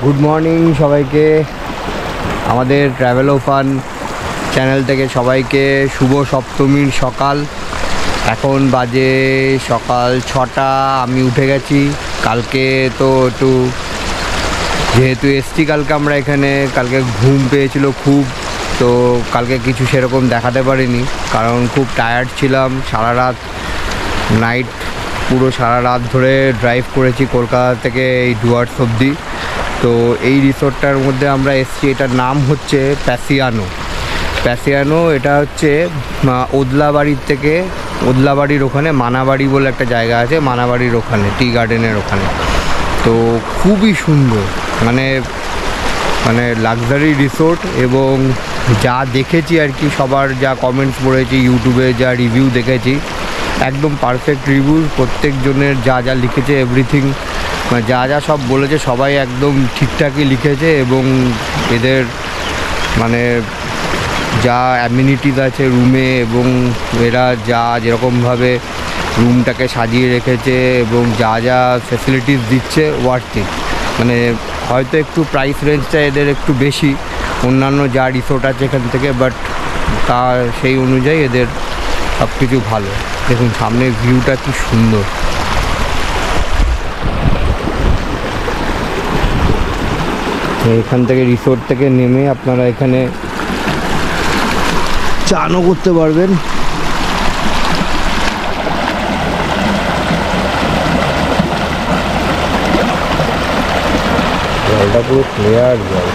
Good morning সবাইকে, আমাদের travel ও fun channel থেকে সবাইকে শুভ সপ্তমীর সকাল। এখন বাজে সকাল 6টা। আমি উঠে গেছি। কালকে তো একটু যেহেতু এসছি কালকে আমরা এখানে, কালকে ঘুম পেয়েছিল খুব, তো কালকে কিছু সেরকম দেখাতে পারিনি কারণ খুব টায়ার্ড ছিলাম। সারা রাত পুরো সারা রাত ধরে ড্রাইভ করেছি কলকাতা থেকে এই ডুয়ার্স অবধি। তো এই রিসোর্টটার মধ্যে আমরা এসছি, এটার নাম হচ্ছে প্যাসিয়ানো। এটা হচ্ছে ওদলাবাড়ির থেকে, ওদলাবাড়ির ওখানে মানাবাড়ি বলে একটা জায়গা আছে, মানাবাড়ির ওখানে টি গার্ডেনের ওখানে। তো খুবই সুন্দর, মানে লাক্সারি রিসোর্ট। এবং যা দেখেছি আর কি, সবার যা কমেন্টস পড়েছি, ইউটিউবে যা রিভিউ দেখেছি, একদম পারফেক্ট রিভিউ। প্রত্যেকজনের যা যা লিখেছে এভরিথিং, যা যা সব বলেছে সবাই একদম ঠিকঠাকই লিখেছে। এবং এদের যা অ্যামিনিটিস আছে রুমে, এবং এরা যেরকমভাবে রুমটাকে সাজিয়ে রেখেছে এবং যা যা ফ্যাসিলিটিস দিচ্ছে, ওয়ার্থি। হয়তো একটু প্রাইস রেঞ্জটা এদের একটু বেশি অন্যান্য যা রিসোর্ট আছে এখান থেকে, বাট সেই অনুযায়ী এদের সব কিছু ভালো। দেখুন সামনের ভিউটা কি সুন্দর। এখান থেকে রিসোর্ট থেকে নেমে আপনারা এখানে চানও করতে পারবেন। জলটা পুরো ক্লিয়ার জল।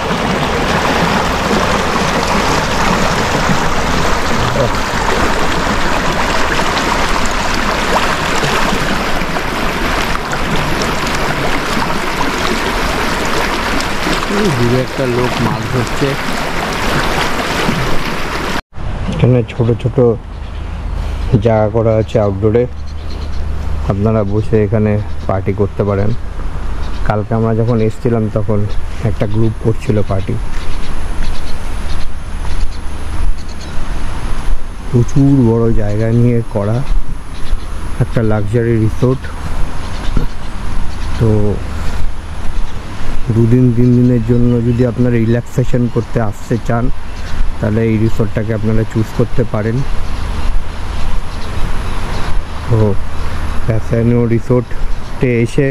দূরে একটা লোক মাছ ধরছে। এখানে ছোট ছোট জায়গা করা আছে আউটডোরে, আপনারা বসে এখানে পার্টি করতে পারেন। কালকে আমরা যখন এসেছিলাম তখন একটা গ্রুপ করছিল পার্টি। প্রচুর বড় জায়গা নিয়ে করা একটা লাক্সারি রিসোর্ট। তো 2-3 দিনের জন্য যদি আপনারা রিল্যাক্সেশন করতে আসতে চান, তাহলে এই রিসোর্টটাকে আপনারা চুজ করতে পারেন। তো প্যাসিয়ানো রিসোর্টে এসে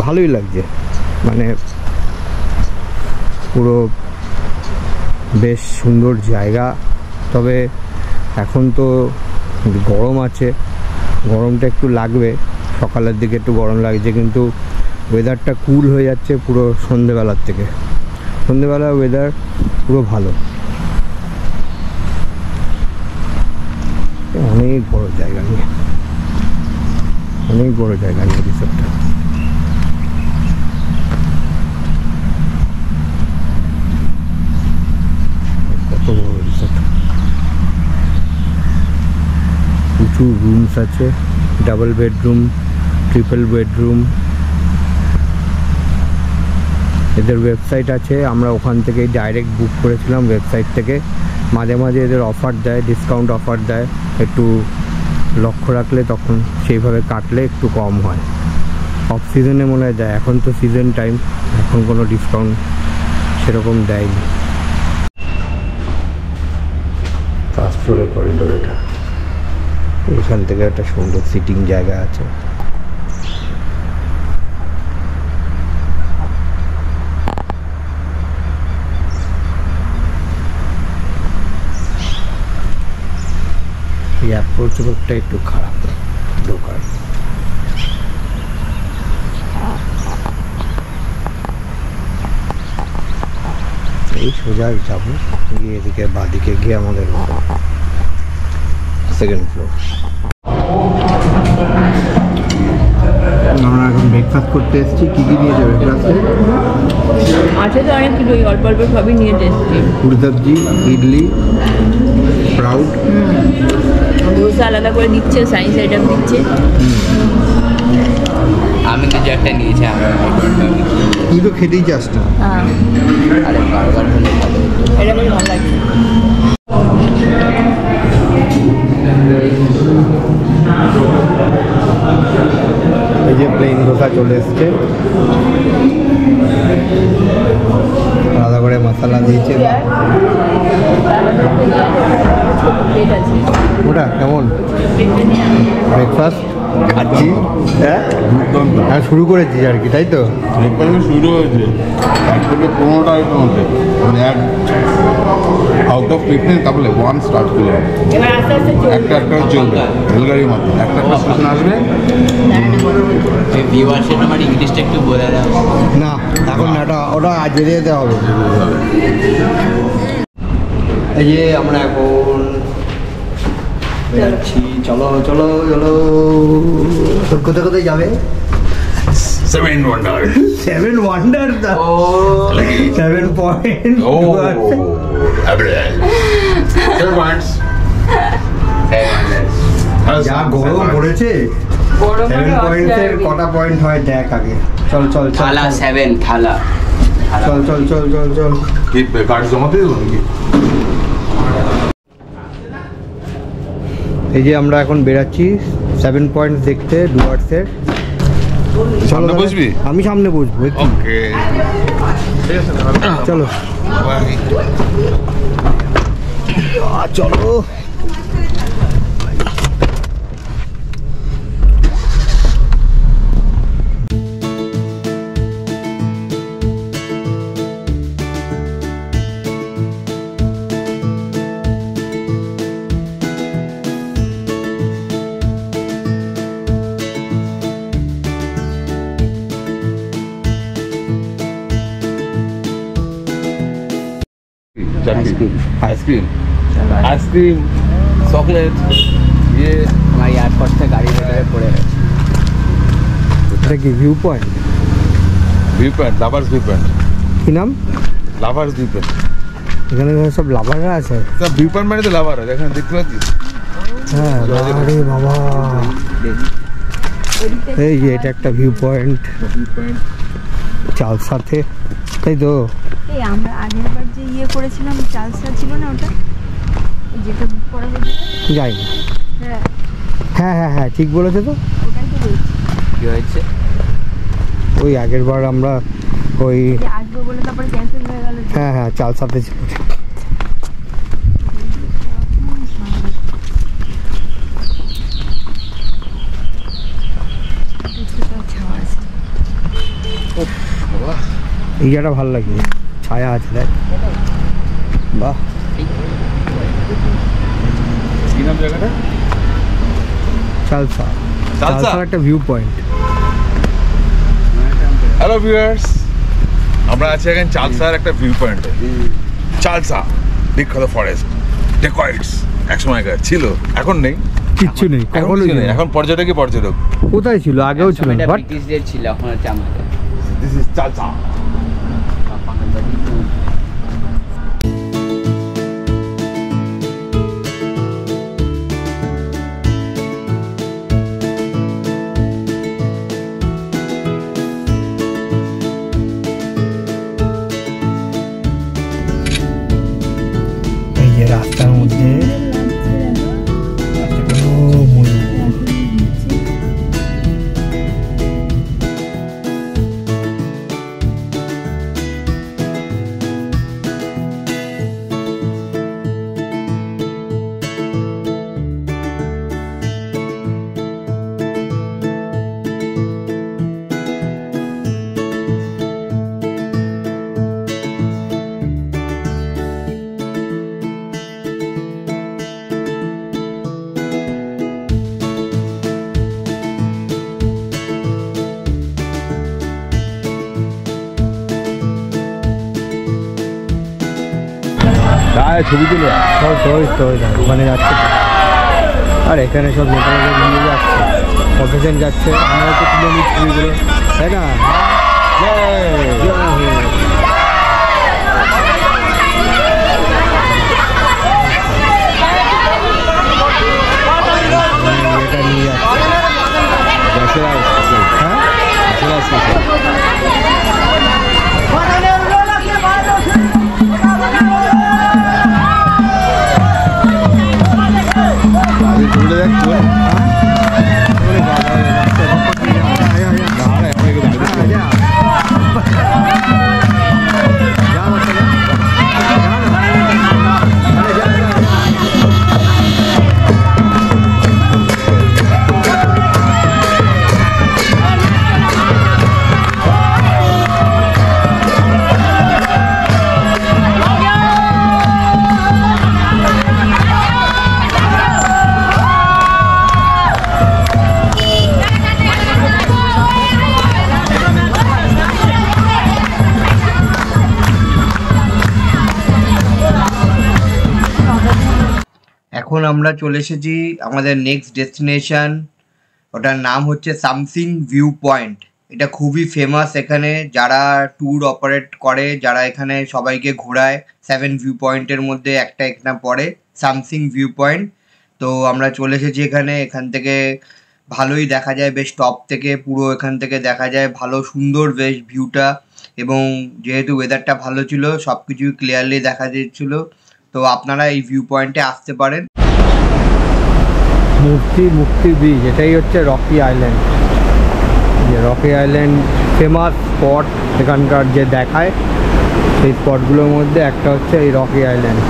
ভালোই লাগছে, পুরো বেশ সুন্দর জায়গা। তবে এখন তো গরম আছে, গরমটা একটু লাগবে, সকালের দিকে একটু গরম লাগছে, কিন্তু ওয়েদারটা কুল হয়ে যাচ্ছে পুরো সন্ধেবেলার থেকে। সন্ধেবেলা ওয়েদার পুরো ভালো। অনেক বড় জায়গা নিয়ে রিসোর্টটা। কত বড় রিসোর্ট, প্রচুর রুমস আছে, ডাবল বেডরুম, ট্রিপল বেডরুম। এদের ওয়েবসাইট আছে, আমরা ওখান থেকেই ডাইরেক্ট বুক করেছিলাম ওয়েবসাইট থেকে। মাঝে মাঝে এদের অফার দেয়, ডিসকাউন্ট অফার দেয়, একটু লক্ষ্য রাখলে তখন সেইভাবে কাটলে একটু কম হয়। অফ সিজনে মনে হয় দেয়, এখন তো সিজন টাইম, এখন কোনো ডিসকাউন্ট সেরকম দেয়নি। ফার্স্ট ফ্লোরের করিডোর এটা, এখান থেকে একটা সুন্দর সিটিং জায়গা আছে। এই অ্যাপ্রোচ রোডটা একটু খারাপ ঢোকার। এই সোজা যাবো, গিয়ে এদিকে বাদিকে গিয়ে আমাদের সেকেন্ড ফ্লোর। আমরা এখন ব্রেকফাস্ট করতে এসেছি। কী কী নিয়েছে ব্রেকফাস্টে? আছে তো অনেক কিছু, অল্প অল্প সবই নিয়ে এসেছি। পুরি সবজি, ইডলি, স্প্রাউট, ধোসা আলাদা করে দিচ্ছে, সাইন্স আইটেম দিচ্ছে। আমি তো একটা নিয়েছি, তুই তো খেতেই চাস না। হ্যাঁ, আরে বার্গার হলে ভালো হতো। এটা বেশ ভালো লাগছে। এই যে প্লেন ধোসা চলে এসছে। নিচে প্লেট আছে ওটা কেমন প্লেটটা নিয়ে আমি ব্রেকফাস্ট খাচ্ছি হ্যাঁ হ্যাঁ শুরু করেছি আর কি তাই তো ব্রেকফাস্ট শুরু হয়েছে 1 থেকে 15টা আইটেম আছে মানে আউট অফ 15 তারপরে 1 স্টার্ট করলে এবার আস্তে আস্তে একটা একটা চলবে রেলগাড়ির মতো একটা একটা স্টেশন আসবে এই ভিউয়ার্সের আমার ইংলিশটা একটু বলে দাও। না এখন না ওটা আজ যেতে যেতে হবে এই যে আমরা এখন যাচ্ছি চলো চলো চলো কোথায় কোথায় যাবে 7 wonder 7 wonder 7 point average 7 points যা গরম পড়েছে 7 পয়েন্টের কটা পয়েন্ট হয় দেখ আগে চল চল চল থালা 7 থালা চল চল চল চল চল কি কার্ড জমাতে দেবো নাকি এই যে আমরা এখন বেরাচ্ছি 7 পয়েন্ট দেখতে ডুয়ার্সের সামনে বসবি? আমি সামনে বসবো একটু। ওকে চলো চলো आइसक्रीम आइसक्रीम चॉकलेट ये আমার এয়ারপোর্ট থেকে গাড়ি ভেতরে পড়ে গেছে। এটা কি view point view point लाभार्स view point কি নাম लाभार्स व्यू पॉइंट এখানে সব লাভাররা আছে सब व्यू पॉइंट মানে তো লাভার আছে এখানে দেখতে পাচ্ছিস হ্যাঁ আরে বাবা এই যে এটা একটা ভিউ পয়েন্ট চাল সাথে তাই তো এই আমরা আগের বার যে ইয়ে করেছিলাম চালসা ছিল না ওটা যেটা বুক করা হয়েছিল যাই না হ্যাঁ হ্যাঁ হ্যাঁ হ্যাঁ ঠিক বলেছে তো ওটাই তো বলছি কি হয়েছে? ওই আগের বার আমরা ওই যে আসবো বলে তারপরে ক্যান্সেল হয়ে গেল হ্যাঁ হ্যাঁ চাল সাথে ছিল ছাওয়া আছে এই জায়গাটা ভালো লাগে ছায়া আছে দেখ বাহ কি নাম জায়গাটা চালসা চালসা? চালসার একটা ভিউ পয়েন্ট হ্যালো ভিউয়ার্স আমরা আছি এখন চালসার একটা ভিউ পয়েন্টে চালসা বিখ্যাত ফরেস্ট ডেকয়েটস একসময়কার ছিল এখন নেই কিচ্ছু নেই এখন কখনো কিছু নেই এখন পর্যটকই পর্যটক কোথায় ছিল আগেও ছিল এটা বাট ব্রিটিশদের ছিল এখন হচ্ছে আমাদের দিস ইজ চালসা এই যে রাস্তার মধ্যে ও ময়ূর ছবি তুলে সব তো ওখানে যাচ্ছে আর এখানে সব নেতারা নিয়ে যাচ্ছে প্রফেশন যাচ্ছে আমরা তো তুলে নিচ্ছি ছবিগুলো তাই না এটা নিয়ে যাচ্ছে হ্যাঁ ঘুরে দেখছো ওরে বাবা এখন আমরা চলে এসেছি আমাদের নেক্সট ডেস্টিনেশন, ওটার নাম হচ্ছে সামসিং ভিউ পয়েন্ট। এটা খুবই ফেমাস এখানে, যারা ট্যুর অপারেট করে, যারা এখানে সবাইকে ঘোরায়। 7 ভিউ পয়েন্টের মধ্যে একটা এখানে পড়ে সামসিং ভিউ পয়েন্ট। তো আমরা চলে এসেছি এখানে। এখান থেকে ভালোই দেখা যায়, বেশ টপ থেকে পুরো এখান থেকে দেখা যায়, ভালো সুন্দর বেশ ভিউটা। এবং যেহেতু ওয়েদারটা ভালো ছিল, সব কিছুই ক্লিয়ারলি দেখা যাচ্ছিলো। তো আপনারা এই ভিউ পয়েন্টে আসতে পারেন। মুক্তি ব্রিজ, এটাই হচ্ছে রকি আইল্যান্ড। যে রকি আইল্যান্ড ফেমাস স্পট এখানকার যে দেখায়, সেই স্পটগুলোর মধ্যে একটা হচ্ছে এই রকি আইল্যান্ড।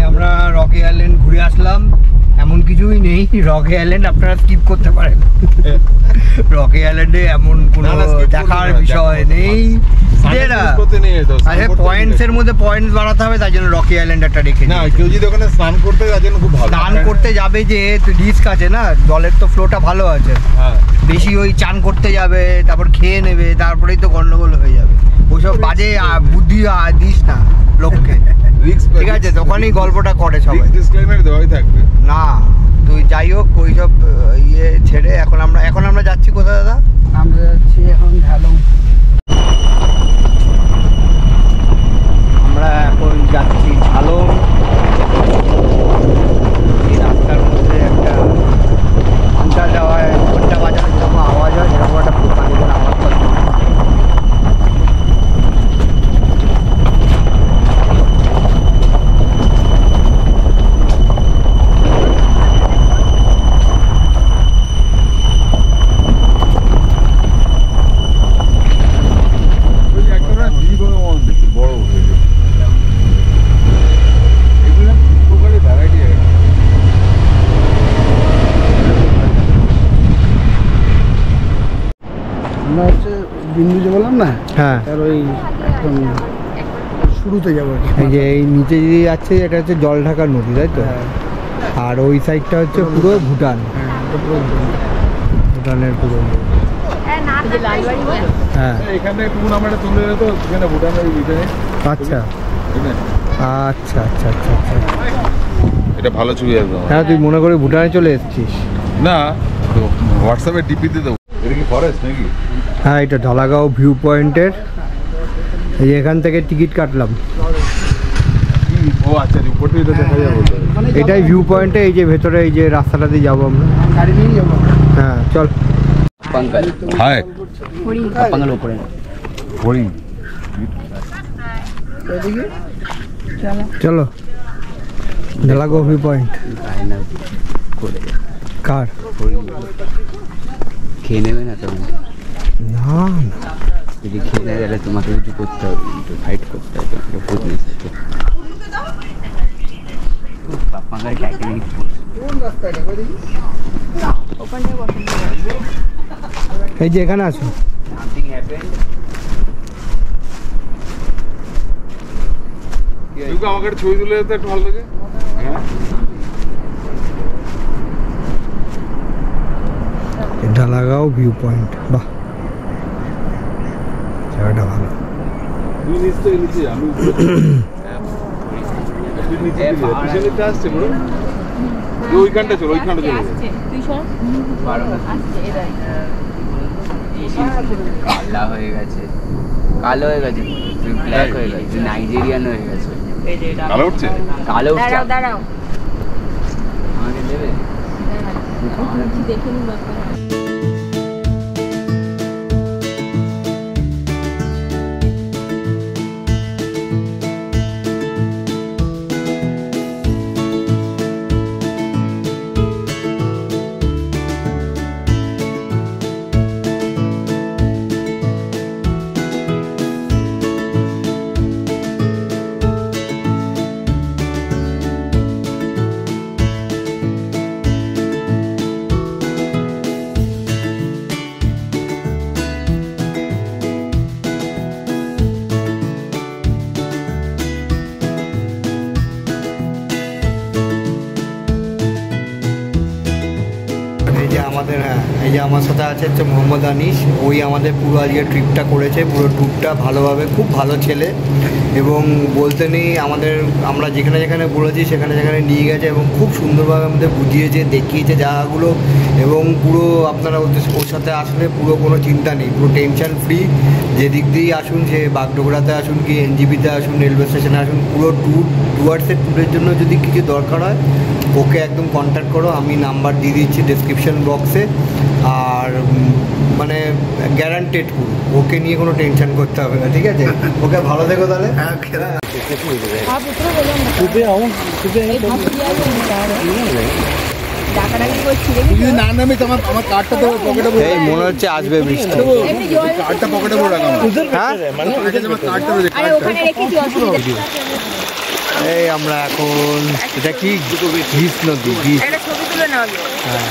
আমরা রকি আইল্যান্ড ঘুরে আসলাম। এমন কিছুই নেই, রকি আইল্যান্ড আপনারা স্কিপ করতে পারেন। রকি আইল্যান্ডে এমন কোনো দেখার বিষয় নেই। পয়েন্টস এর মধ্যে পয়েন্টস বাড়াতে হবে, তাই জন্য রকি আইল্যান্ড একটা রেখে না, কেউ যদি ওখানে স্নান করতে যায় জন্য খুব ভালো। স্নান করতে যাবে যে রিস্ক আছে না, জলের তো ফ্লোটা ভালো আছে। হ্যাঁ, বেশি ওই চান করতে যাবে, তারপর খেয়ে নেবে, তারপরেই তো গন্ডগোল হয়ে যাবে। ওইসব বাজে বুদ্ধি দিস না লোককে, ঠিক আছে? তখনই গল্পটা করে সবাই। ডিসক্লেইমার দেওয়াই থাকবে। না তুই যাই হোক, ওইসব ইয়ে ছেড়ে এখন আমরা যাচ্ছি কোথায় দাদা? আমরা যাচ্ছি এখন ঢালং। আমরা এখন যাচ্ছি ঝালং। এই রাস্তার মধ্যে একটা ঘন্টা যাওয়ায়, ঘন্টা বাজানো যেরকম আওয়াজ হয়, সেরকম একটা প্রকারের আওয়াজ পাচ্ছি। আমরা হচ্ছে বিন্দু যে বললাম না, হ্যাঁ, তার ওই একদম শুরুতে যাবো। এই যে এই নিচে যে যাচ্ছে, এটা হচ্ছে জল ঢাকার নদী, তাই তো? আর ওই সাইডটা হচ্ছে পুরো ভুটান। ভুটানের পুরো, লালবাড়ি বলে হ্যাঁ। এখানে একটু আমরা তুলে দিলে তো এখানে ভুটানের ভিতরে। আচ্ছা আচ্ছা আচ্ছা আচ্ছা আচ্ছা। এটা ভালো ছবি একদম। হ্যাঁ, তুই মনে করে ভুটানে চলে এসেছিস? না, হোয়াটসঅ্যাপে ডিপি দিয়ে দেবো। এটা কি ফরেস্ট নাকি? হ্যাঁ, এটা ঢালাগাঁও ভিউ পয়েন্টের। এই যে এখান থেকে টিকিট কাটলাম। ও আচ্ছা, উপর থেকে তো দেখা যাবে। এটাই ভিউ পয়েন্টে, এই যে ভেতরে এই যে রাস্তাটা দিয়ে যাবো আমরা। গাড়ি নিয়ে যাবো। হ্যাঁ চল। হাই पंगल ऊपर হরিণ। চলো ঢালাগাঁও ভিউ পয়েন্ট। কার খেয়ে নেবে না তখন? না না, যদি খেয়ে নেয় তাহলে তোমাকে কিছু করতে হবে, একটু ফাইট করতে হবে, পাপাঙ্গার টাইটানিক। এই যে এখানে আছো। Something happened. তুই আমাকে একটা ছবি তুলে দিতে একটু ভালো লাগে। হ্যাঁ, ঢালাগাঁও ভিউ পয়েন্ট, বাহ জায়গাটা ভালো। তুই নিশ্চয়ই নিচে, আমি উপরে। তুই নিচে পিছনে আসছে বলো, ওইখানটা চলো, ওইখানটা চলো। তুই সর আসছে এদাই কালা হয়ে গেছে, কালো হয়ে গেছে, তুই ব্ল্যাক হয়ে গেছে, নাইজেরিয়ান হয়ে গেছে। কালো উঠছে। কালো উঠছে। দাঁড়াও দাঁড়াও আমাকে দেবে? দেখে নি ব্যাপার। আমাদের, হ্যাঁ এই যে আমার সাথে আছে হচ্ছে মোহাম্মদ আনিস। ওই আমাদের পুরো আজকে ট্রিপটা করেছে, পুরো ট্যুরটা ভালোভাবে, খুব ভালো ছেলে। এবং বলতে নেই, আমরা যেখানে যেখানে বলেছি সেখানে সেখানে নিয়ে গেছে এবং খুব সুন্দরভাবে আমাদের বুঝিয়েছে, দেখিয়েছে জায়গাগুলো। এবং পুরো আপনারা ওর সাথে আসলে পুরো কোনো চিন্তা নেই, পুরো টেনশন ফ্রি। যেদিক দিয়েই আসুন, সে বাগডোগরাতে আসুন কি এনজিপিতে আসুন, রেলওয়ে স্টেশনে আসুন, পুরো ডুয়ার্সের ট্যুরের জন্য যদি কিছু দরকার হয় ওকে একদম কন্ট্যাক্ট করো, আমি নাম্বার দিয়ে দিচ্ছি ডেসক্রিপশন বক্সে। আর মানে গ্যারান্টেড পুরো, ওকে নিয়ে কোনো টেনশন করতে হবে না, ঠিক আছে? ওকে ভালো থেকো তাহলে। না নামে তো আমার কার্ডটা তো পকেটে এই মনে হচ্ছে আসবে বৃষ্টি। কার্ডটা পকেটে পড়ে রাখা হ্যাঁ, এই আমরা এখন, এটা কি গ্রিস নদী, গ্রিস। হ্যাঁ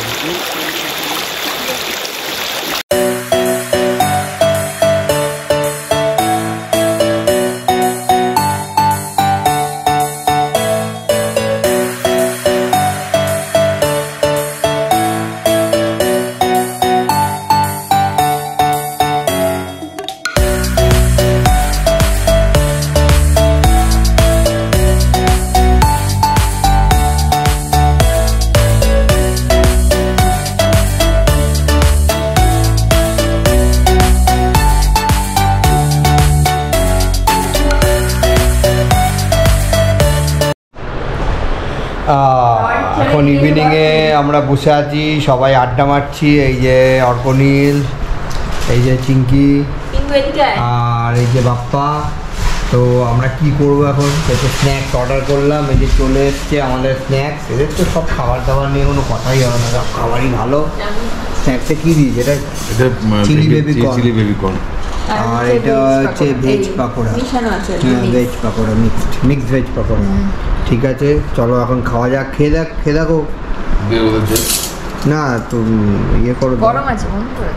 এখন ইভিনিংয়ে আমরা বসে আছি, সবাই আড্ডা মারছি। এই যে অর্কনীল, এই যে চিঙ্কি, আর এই যে বাপ্পা। তো আমরা কি করবো এখন? একটু স্ন্যাক্স অর্ডার করলাম, এই যে চলে এসছে আমাদের স্ন্যাক্স। এদের তো সব খাবার দাবার নিয়ে কোনো কথাই হবে না, সব খাবারই ভালো। স্ন্যাক্সে কী দিয়েছে? এটা চিলি বেবি কর্ন, আর এটা হচ্ছে ভেজ পাকোড়া। হ্যাঁ veg pakora, mixed veg pakora. ঠিক আছে, চলো এখন খাওয়া যাক। খেয়ে দেখো না, তো ইয়ে করো, গরম আছে বন্ধ করে।